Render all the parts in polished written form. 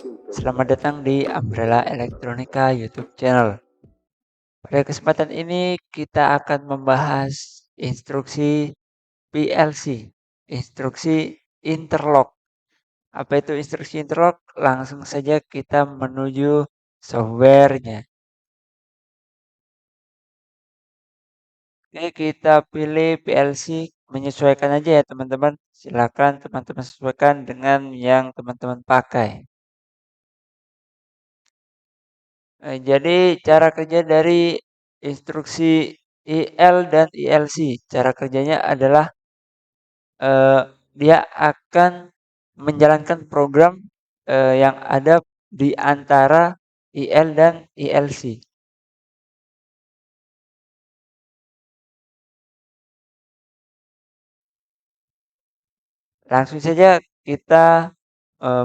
Selamat datang di Umbrella Elektronika YouTube channel. Pada kesempatan ini kita akan membahas instruksi PLC, instruksi interlock. Apa itu instruksi interlock? Langsung saja kita menuju softwarenya. Oke, kita pilih PLC, menyesuaikan aja ya teman-teman. Silakan teman-teman sesuaikan dengan yang teman-teman pakai. Jadi cara kerja dari instruksi IL dan ILC, cara kerjanya adalah eh, dia akan menjalankan program yang ada di antara IL dan ILC. Langsung saja kita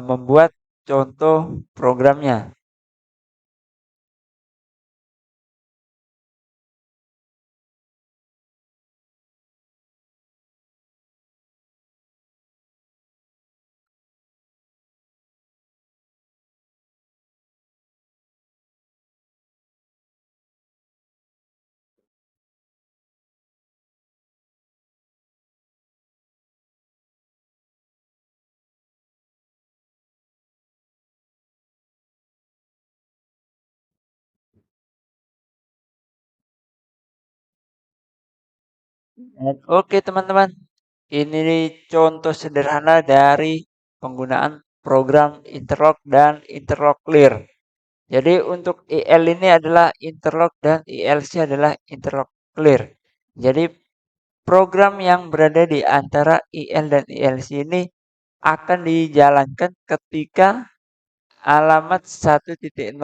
membuat contoh programnya. Oke teman-teman, ini contoh sederhana dari penggunaan program interlock dan interlock clear. Jadi untuk IL ini adalah interlock dan ILC adalah interlock clear. Jadi program yang berada di antara IL dan ILC ini akan dijalankan ketika alamat 1.00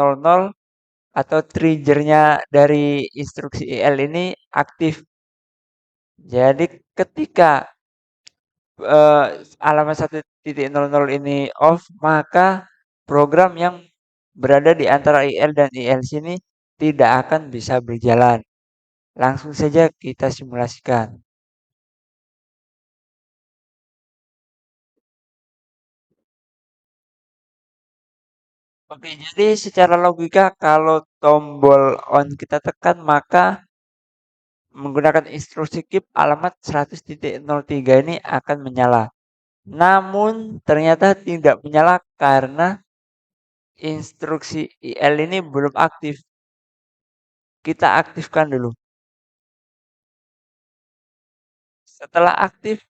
atau triggernya dari instruksi IL ini aktif. Jadi ketika alamat 1.00 ini off, maka program yang berada di antara IL dan ILC ini tidak akan bisa berjalan. Langsung saja kita simulasikan. Oke, jadi secara logika kalau tombol on kita tekan maka menggunakan instruksi keep alamat 100.03 ini akan menyala. Namun ternyata tidak menyala karena instruksi IL ini belum aktif. Kita aktifkan dulu. Setelah aktif,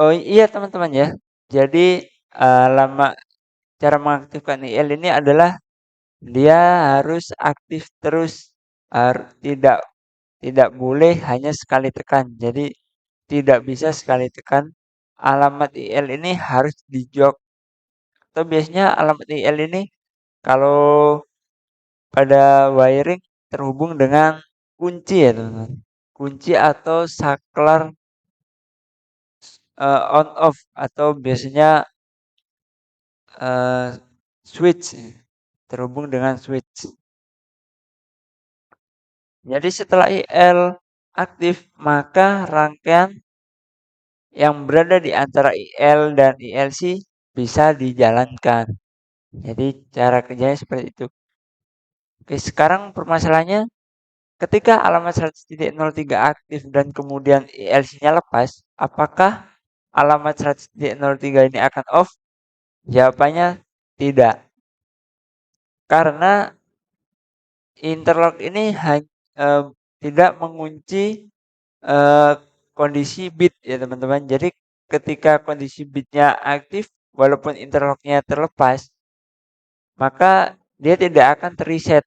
oh iya teman-teman ya. Jadi lama cara mengaktifkan IL ini adalah dia harus aktif terus, tidak tidak boleh hanya sekali tekan. Jadi tidak bisa sekali tekan. Alamat IL ini harus di jok. Atau biasanya alamat IL ini kalau pada wiring terhubung dengan kunci ya teman-teman. Kunci atau saklar on off atau biasanya eh, switch terhubung dengan switch. Jadi setelah IL aktif maka rangkaian yang berada di antara IL dan ILC bisa dijalankan. Jadi cara kerjanya seperti itu. Oke, sekarang permasalahannya ketika alamat 100.03 aktif dan kemudian ILC-nya lepas, apakah alamat 100.03 ini akan off? Jawabannya tidak. Karena interlock ini tidak mengunci eh, kondisi bit ya teman-teman. Jadi ketika kondisi bitnya aktif, walaupun interlocknya terlepas, maka dia tidak akan terreset.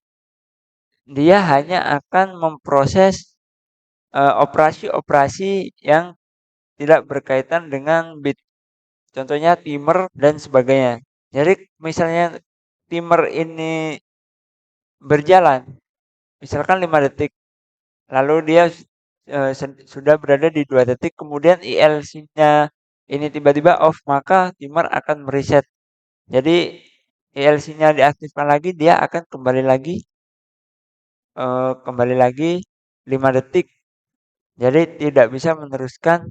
Dia hanya akan memproses operasi-operasi yang tidak berkaitan dengan bit. Contohnya timer dan sebagainya. Jadi misalnya timer ini berjalan, misalkan 5 detik, lalu dia sudah berada di 2 detik, kemudian ILC-nya ini tiba-tiba off, maka timer akan mereset. Jadi ILC-nya diaktifkan lagi, dia akan kembali lagi 5 detik. Jadi tidak bisa meneruskan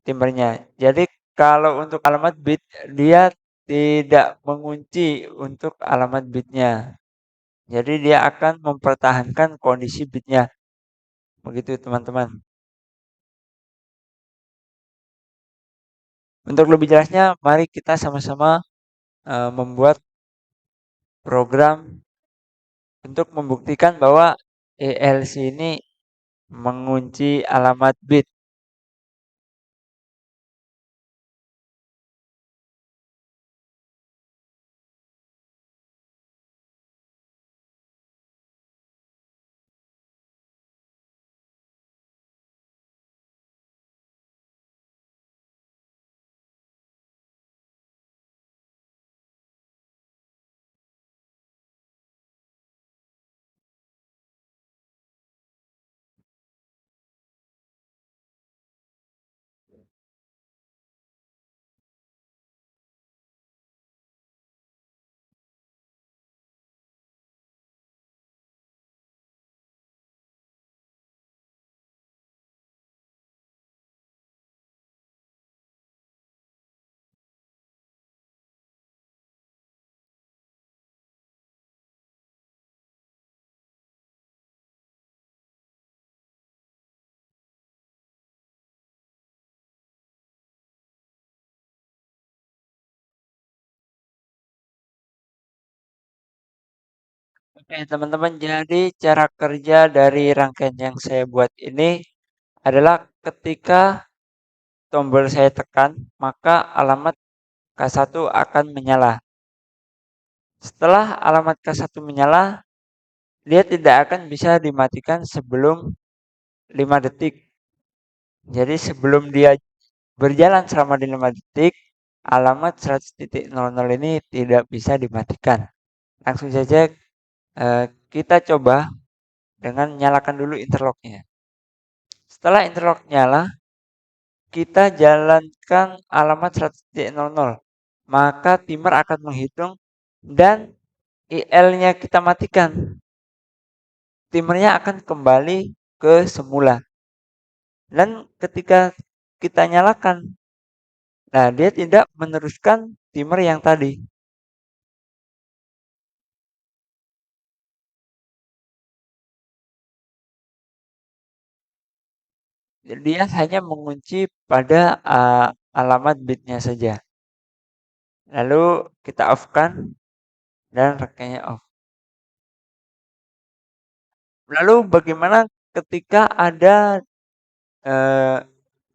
timernya. Jadi kalau untuk alamat bit dia tidak mengunci untuk alamat bitnya. Jadi dia akan mempertahankan kondisi bitnya. Begitu teman-teman. Untuk lebih jelasnya, mari kita sama-sama membuat program untuk membuktikan bahwa ELC ini mengunci alamat bit. Oke, teman-teman, jadi cara kerja dari rangkaian yang saya buat ini adalah ketika tombol saya tekan, maka alamat K1 akan menyala. Setelah alamat K1 menyala, dia tidak akan bisa dimatikan sebelum 5 detik. Jadi sebelum dia berjalan selama 5 detik, alamat 100.00 ini tidak bisa dimatikan. Langsung saja kita coba dengan nyalakan dulu interlocknya. Setelah interlock nyala, kita jalankan alamat 100.00. Maka timer akan menghitung dan IL-nya kita matikan. Timernya akan kembali ke semula. Dan ketika kita nyalakan, nah dia tidak meneruskan timer yang tadi. Dia hanya mengunci pada alamat bitnya saja. Lalu kita off-kan dan rangkaiannya off. Lalu bagaimana ketika ada eh,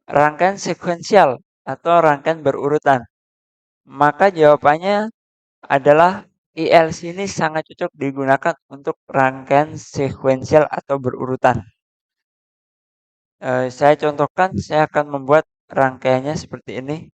rangkaian sekuensial atau rangkaian berurutan? Maka jawabannya adalah ILC ini sangat cocok digunakan untuk rangkaian sekuensial atau berurutan. Saya contohkan, saya akan membuat rangkaiannya seperti ini.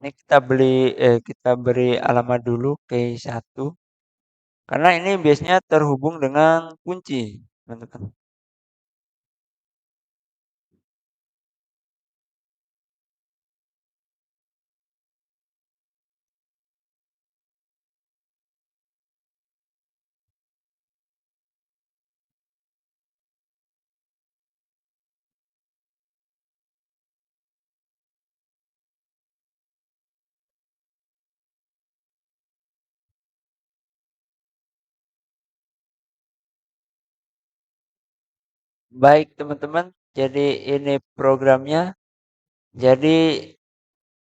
Ini kita beri alamat dulu K1 karena ini biasanya terhubung dengan kunci, teman-teman. Baik, teman-teman. Jadi ini programnya. Jadi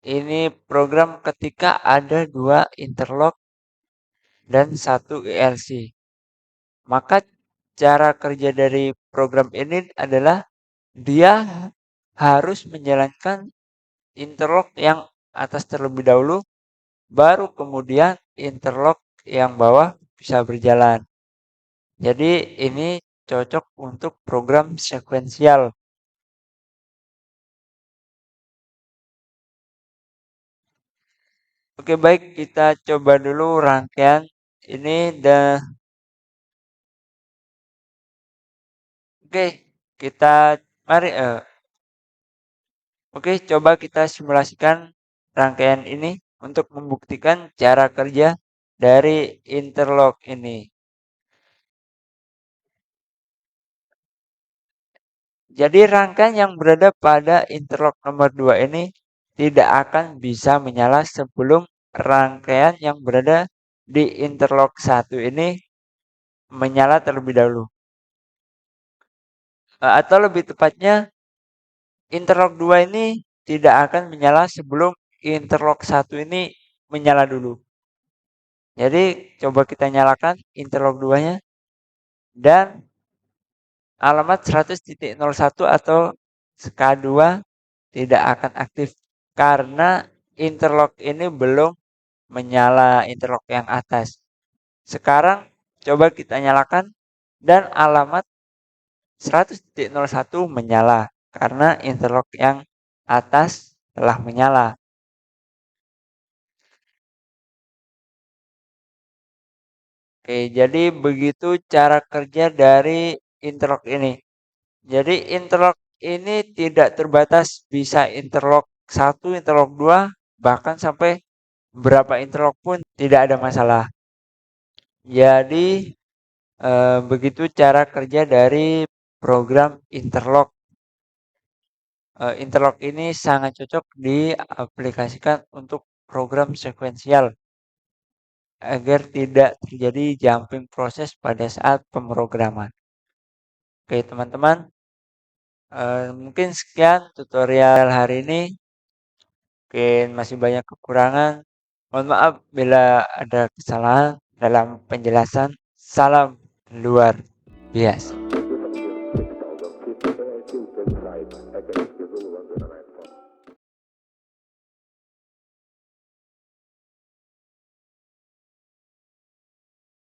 ini program ketika ada 2 interlock dan 1 ILC. Maka cara kerja dari program ini adalah dia harus menjalankan interlock yang atas terlebih dahulu, baru kemudian interlock yang bawah bisa berjalan. Jadi ini cocok untuk program sekuensial. Oke, baik, kita coba dulu rangkaian ini dan oke, kita mari oke, coba kita simulasikan rangkaian ini untuk membuktikan cara kerja dari interlock ini. Jadi rangkaian yang berada pada interlock nomor 2 ini tidak akan bisa menyala sebelum rangkaian yang berada di interlock 1 ini menyala terlebih dahulu. Atau lebih tepatnya interlock 2 ini tidak akan menyala sebelum interlock 1 ini menyala dulu. Jadi coba kita nyalakan interlock 2-nya dan alamat 100.01 atau SK2 tidak akan aktif karena interlock ini belum menyala interlock yang atas. Sekarang coba kita nyalakan dan alamat 100.01 menyala karena interlock yang atas telah menyala. Oke, jadi begitu cara kerja dari interlock ini. Jadi interlock ini tidak terbatas, bisa interlock 1, interlock 2, bahkan sampai berapa interlock pun tidak ada masalah. Jadi begitu cara kerja dari program interlock. Interlock ini sangat cocok diaplikasikan untuk program sekuensial agar tidak terjadi jumping proses pada saat pemrograman. Oke teman-teman, mungkin sekian tutorial hari ini. Mungkin masih banyak kekurangan. Mohon maaf bila ada kesalahan dalam penjelasan. Salam luar biasa.